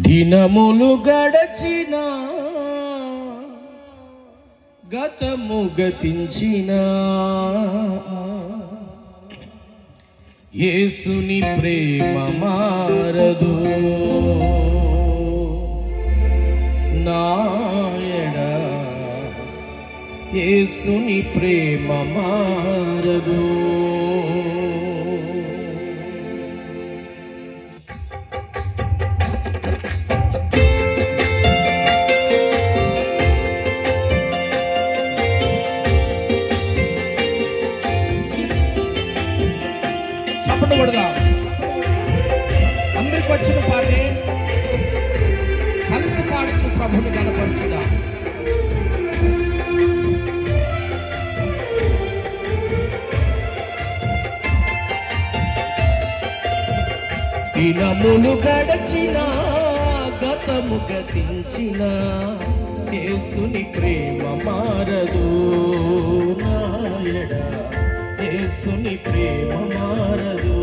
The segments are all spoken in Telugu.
దినములు గడచిన గతము గతించిన యేసుని ప్రేమ మారదు నాయడ యేసుని ప్రేమ మారదు. అందరికి వచ్చిన పాటే కలిసి పాడుతూ ప్రభుని కనపరచుదా. దినములు గడచిన గతము గతించిన యేసుని ప్రేమ మారదు నాయడ యేసుని ప్రేమ మారదు.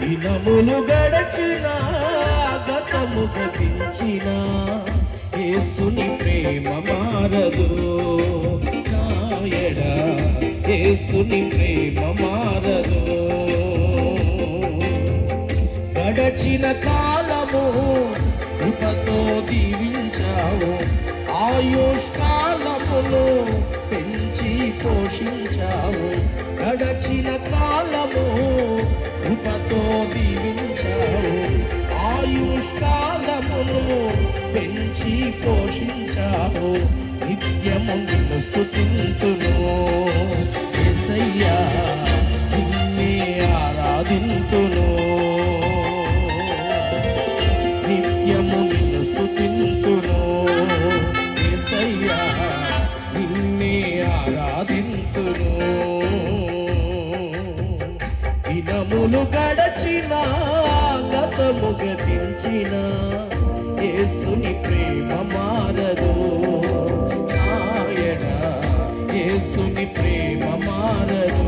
దినములు గడచిన గతము గతించిన యేసుని ప్రేమ మారదు నాయడ యేసుని ప్రేమ మారదు. గడచిన కాలము కృపతో దీవించావు, ఆయుష్కాలమును పెంచి పోషించావు. గడచిన కాలము కృపతో దీవించావు, ఆయుష్కాలమును పెంచి పోషించావు. నిత్యము నిన్ను స్తుతింతును యేసయ్యా, నిన్నే ఆరాధింతును. నిత్యము నిన్ను స్తుతింతును యేసయ్యా, నిన్నే ఆరాధింతును. దినములు గడచిన గతము గతించిన యేసుని ప్రేమ మారదు నాయడ యేసుని ప్రేమ మారదు.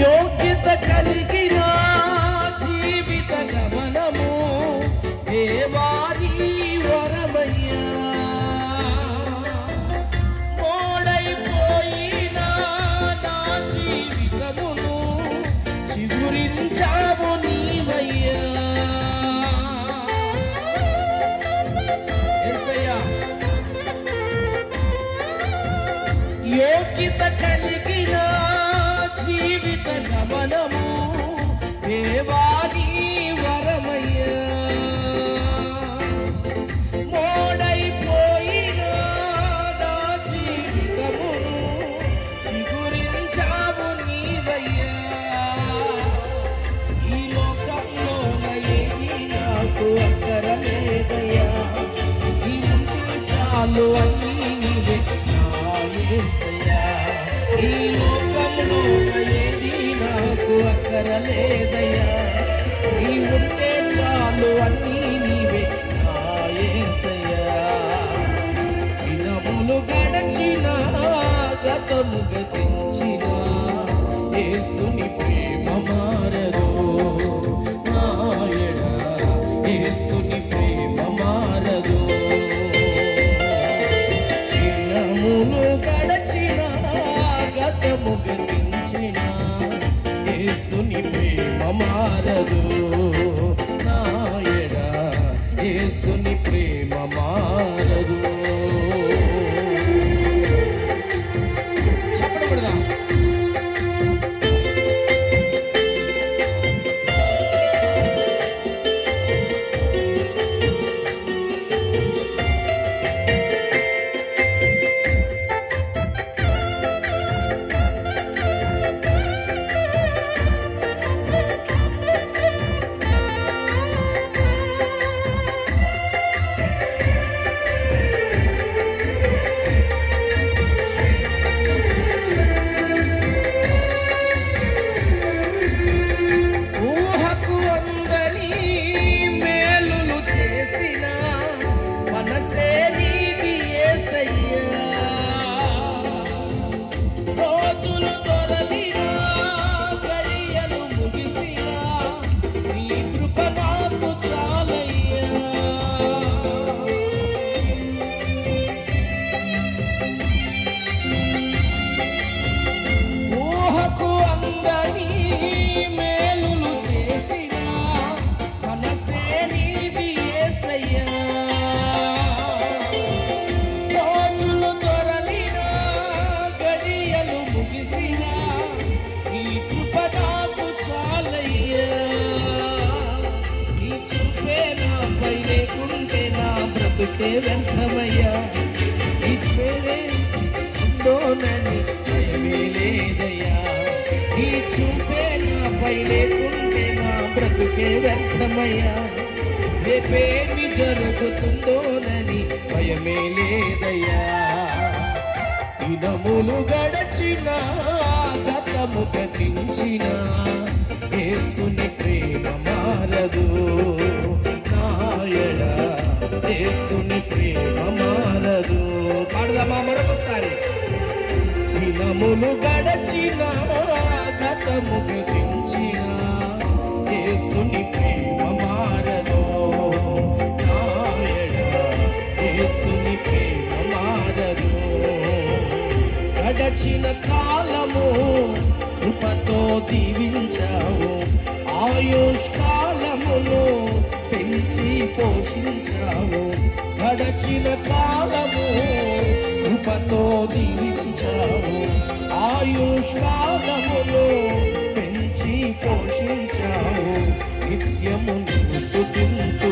యోగ్యత కలిగిన జీవిత గమనము దేవాని వరమయ్యా, మోడైపోయిన నా జీవితమును చిగురించావు నీవయ్యా. యేసయ్యా, యోగ్యత కలిగిన జీవిత గమనము దేవాని వరమయ్యా, మోడైపోయిన నా జీవితమును చిగురించావు నీవయ్యా. ఈ లోకంలోన ఏమీ నాకు అక్కరలేదయ్యా, నీ ఉంటే చాలు అన్నీ నీవే నా యేసయ్యా. ఈ లోకంలో ఏది నాకు అక్కరలేదయ్యా, నీ ఉంటే చాలు అన్నీ నీవే నా యేసయ్యా. దినములు గడచిన గతము గతించిన యేసుని ప్రేమ మారదు నాయడ యేసుని ప్రేమ మారదు. దినములు గడచిన గతము గతించిన యేసుని ప్రేమ మారదు నాయడ యేసుని ప్రేమ మారదు. చెప్పకూడదా? యేసయ్యా. రోజులు దొరలినా గడియలు ముగిసినా నీ కృప నాకు చాలయ్యా. ఊహకు అందని మేలులు చేసిన మనసే నీది యేసయ్యా. రోజులు దొరలినా గడియలు ముగిసినా నీ కృప నాకు చాలయ్యా. నీ చూపే నాపై లేకుంటే నా బ్రతుకే వ్యర్థమయ్యా. నీ పేరే ఉందోనని భయమే లేదయ్యా. నీ చూపే నాపై లేకుంటే నా బ్రతుకే వ్యర్థమయ్యా. రేపేమి జరుగుతుందోనని భయమే లేదయ్యా. దినములు గడచిన గతము గతించిన యేసుని ప్రేమ మారదు నాయడ. యేసుని ప్రేమ మారదు. పాడదామా మరొకసారి. దినములు గడచిన గతము గతించిన యేసుని ప్రేమ మారదు నాయడ. యేసుని ప్రేమ మారదు. గడచిన కాలము కృపతో దీవించావు. ఆయుష్కాలమును పెంచి పోషించావు. గడచిన కాలము కృపతో దీవించావు. ఆయుష్కాలమును పెంచి పోషించావు. నిత్యము స్తుతింతు